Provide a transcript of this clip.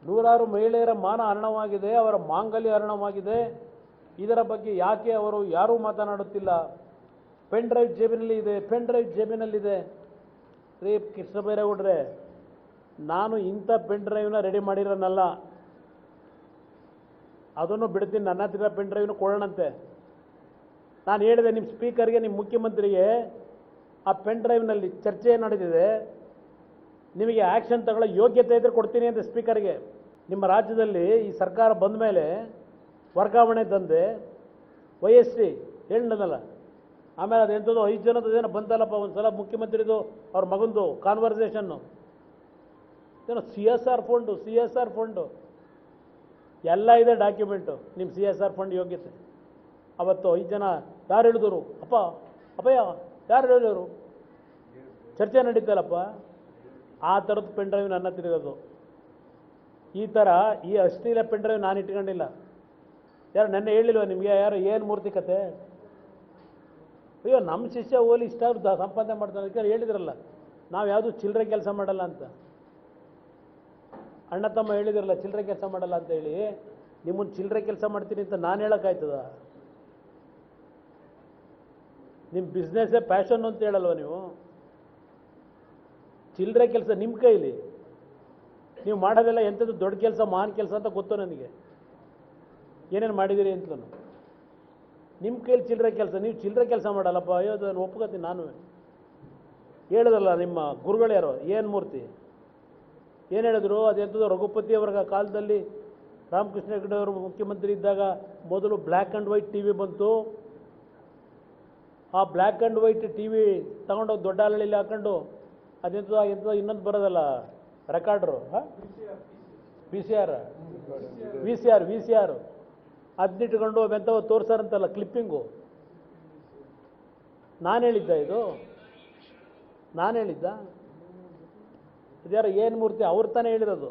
ನೂರಾರು ಮಹಿಳೆಯರ ಮಾನ ಹರಣವಾಗಿದೆ, ಅವರ ಮಾಂಗಲ್ಯ ಹರಣವಾಗಿದೆ. ಇದರ ಬಗ್ಗೆ ಯಾಕೆ ಅವರು ಯಾರೂ ಮಾತನಾಡುತ್ತಿಲ್ಲ? ಪೆನ್ ಡ್ರೈವ್ ಜೇಬಿನಲ್ಲಿ ಇದೆ, ಪೆನ್ ಡ್ರೈವ್ ಜೇಬಿನಲ್ಲಿದೆ. ರೀ ಕೃಷ್ಣ ಬೈರೇಗೌಡ್ರೆ, ನಾನು ಇಂಥ ಪೆನ್ ಡ್ರೈವ್ನ ರೆಡಿ ಮಾಡಿರೋನಲ್ಲ. ಅದನ್ನು ಬಿಡ್ತೀನಿ, ನನ್ನ ಹತ್ತಿರ ಪೆನ್ ಡ್ರೈವ್ನು ಕೊಡೋಣಂತೆ. ನಾನು ಹೇಳಿದೆ ನಿಮ್ಮ ಸ್ಪೀಕರ್ಗೆ, ನಿಮ್ಮ ಮುಖ್ಯಮಂತ್ರಿಗೆ, ಆ ಪೆನ್ ಡ್ರೈವ್ನಲ್ಲಿ ಚರ್ಚೆ ನಡೆದಿದೆ, ನಿಮಗೆ ಆ್ಯಕ್ಷನ್ ತಗೊಳ್ಳೋ ಯೋಗ್ಯತೆ ಇದ್ದರೆ ಕೊಡ್ತೀನಿ ಅಂತ ಸ್ಪೀಕರ್ಗೆ. ನಿಮ್ಮ ರಾಜ್ಯದಲ್ಲಿ ಈ ಸರ್ಕಾರ ಬಂದ ಮೇಲೆ ವರ್ಗಾವಣೆ ತಂದೆ YST ಹೇಳಿದ್ನಲ್ಲ, ಆಮೇಲೆ ಅದೆಂಥದ್ದು 5 ಜನದೇನೋ ಬಂತಲ್ಲಪ್ಪ ಒಂದು ಸಲ ಮುಖ್ಯಮಂತ್ರಿದು ಅವ್ರ ಮಗಂದು ಕಾನ್ವರ್ಸೇಷನ್ನು, ಏನೋ CSR ಫಂಡು ಎಲ್ಲ ಇದೆ ಡಾಕ್ಯುಮೆಂಟು. ನಿಮ್ಮ CSR ಫಂಡ್ ಯೋಗ್ಯತೆ ಅವತ್ತು 5 ಜನ ಯಾರು ಹೇಳಿದವರು? ಅಪ್ಪಯ್ಯ ಯಾರು ಹೇಳಿದರು? ಚರ್ಚೆ ನಡೀತಲ್ಲಪ್ಪ. ಆ ಥರದ್ದು ಪೆನ್ ಡ್ರೈವ್ ನನ್ನ ಹತ್ರ ಇರೋದು. ಈ ಥರ ಈ ಅಶ್ಲೀಲ ಪೆನ್ ಡ್ರೈವ್ ನಾನು ಇಟ್ಕೊಂಡಿಲ್ಲ. ಯಾರು ನೆನ್ನೆ ಹೇಳಿಲ್ವ ನಿಮಗೆ? ಯಾರು ಏನು ಮೂರ್ತಿ ಕತೆ? ಅಯ್ಯೋ ನಮ್ಮ ಶಿಷ್ಯ ಓಲಿ ಇಷ್ಟ ಸಂಪಾದನೆ ಮಾಡ್ತಾನೆ ಅದಕ್ಕೆ ಹೇಳಿದ್ರಲ್ಲ, ನಾವು ಯಾವುದು ಚಿಲ್ಲರೆ ಕೆಲಸ ಮಾಡಲ್ಲ ಅಂತ. ಅಣ್ಣ ತಮ್ಮ ಹೇಳಿದ್ರಲ್ಲ ಚಿಲ್ಲರೆ ಕೆಲಸ ಮಾಡಲ್ಲ ಅಂತ ಹೇಳಿ. ನಿಮ್ಮನ್ನು ಚಿಲ್ಲರೆ ಕೆಲಸ ಮಾಡ್ತೀನಿ ಅಂತ ನಾನು ಹೇಳೋಕ್ಕಾಯ್ತದ? ನಿಮ್ಮ ಬಿಸ್ನೆಸ್ಸೇ ಪ್ಯಾಷನ್ ಅಂತ ಹೇಳಲ್ವ ನೀವು? ಚಿಲ್ಲರೆ ಕೆಲಸ ನಿಮ್ಮ ಕೈಲಿ ನೀವು ಮಾಡೋದೆಲ್ಲ ಎಂಥದ್ದು ದೊಡ್ಡ ಕೆಲಸ, ಮಹಾನ್ ಕೆಲಸ ಅಂತ ಗೊತ್ತು ನನಗೆ, ಏನೇನು ಮಾಡಿದ್ದೀರಿ ಅಂತಲೂ. ನಿಮ್ಮ ಕೈಲಿ ಚಿಲ್ಲರೆ ಕೆಲಸ, ನೀವು ಚಿಲ್ಲರೆ ಕೆಲಸ ಮಾಡಲ್ಲಪ್ಪ. ಅಯ್ಯೋ ನಾನು ಒಪ್ಕೋತೀನಿ. ನಾನು ಹೇಳಿದಲ್ಲ ನಿಮ್ಮ ಗುರುಗಳು ಯಾರು, ಏನು ಮೂರ್ತಿ ಏನು ಹೇಳಿದ್ರು? ಅದೆಂಥದ್ದು ರಘುಪತಿ ಅವರ ಕಾಲದಲ್ಲಿ ರಾಮಕೃಷ್ಣ ಹೆಗಡೆ ಅವರು ಮುಖ್ಯಮಂತ್ರಿ ಇದ್ದಾಗ ಮೊದಲು ಬ್ಲ್ಯಾಕ್ ಆ್ಯಂಡ್ ವೈಟ್ TV ಬಂತು. ಆ ಬ್ಲ್ಯಾಕ್ ಆ್ಯಂಡ್ ವೈಟ್ TV ತಗೊಂಡೋಗಿ ದೊಡ್ಡ ಹಳ್ಳಿಲಿ ಹಾಕೊಂಡು ಅದೆಂಥದ್ದು ಇನ್ನೊಂದು ಬರೋದಲ್ಲ ರೆಕಾರ್ಡ್ರು, VCR ಅದನ್ನಿಟ್ಕೊಂಡು ಅವೆಂಥವು ತೋರಿಸಾರಂತಲ್ಲ ಕ್ಲಿಪ್ಪಿಂಗು. ನಾನು ಹೇಳಿದ್ದ ಇದು? ನಾನು ಹೇಳಿದ್ದ? ಇದ್ಯಾರು ಏನು ಮೂರ್ತಿ ಅವ್ರು ತಾನೇ ಹೇಳಿರೋದು.